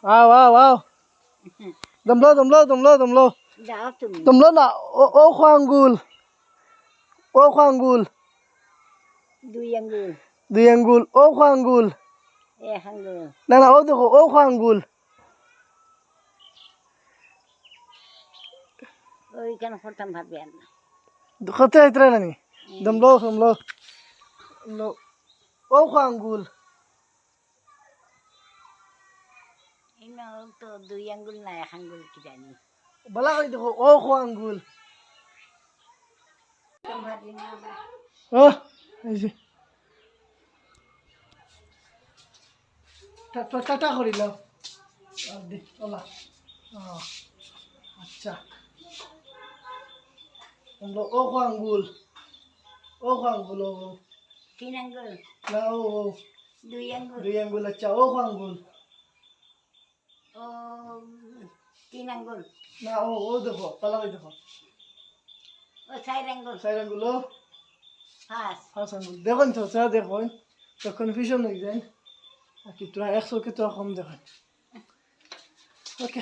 आओ आओ आओ तुम लो যাও তুমি तुम लो ना ओ ख्वांगुल দুই আঙ্গুল दुई अंगुल ओ ख्वांगुल এক আঙ্গুল ना ना ओ देखो ओ ख्वांगुल ওইখানে করতাম ভাববে না खते इतरे नहीं तुम लो ओ ख्वांगुल ইনো তো দুই আঙ্গুল না এক আঙ্গুল কি জানি भला कोई देखो ओ ख्वांगुल ভাবি না ओ ऐसे टाटा करी लो अब दे ओला हाँ अच्छा हम लोग ओ ख्वांगुल ओ তিন আঙ্গুল ना ओ দুই আঙ্গুল दुई अंगुल अच्छा ओ ख्वांगुल ও তিন আঙ্গুল ना ओ देखो भला कोई देखो ও চার আঙ্গুল साइड अंगुल ओ পাঁচ हाँ अंगुल देखो नहीं तो देखो तो कन्फ्यूजन नहीं जाए कि तुरा 100 के तो कम देखो ओके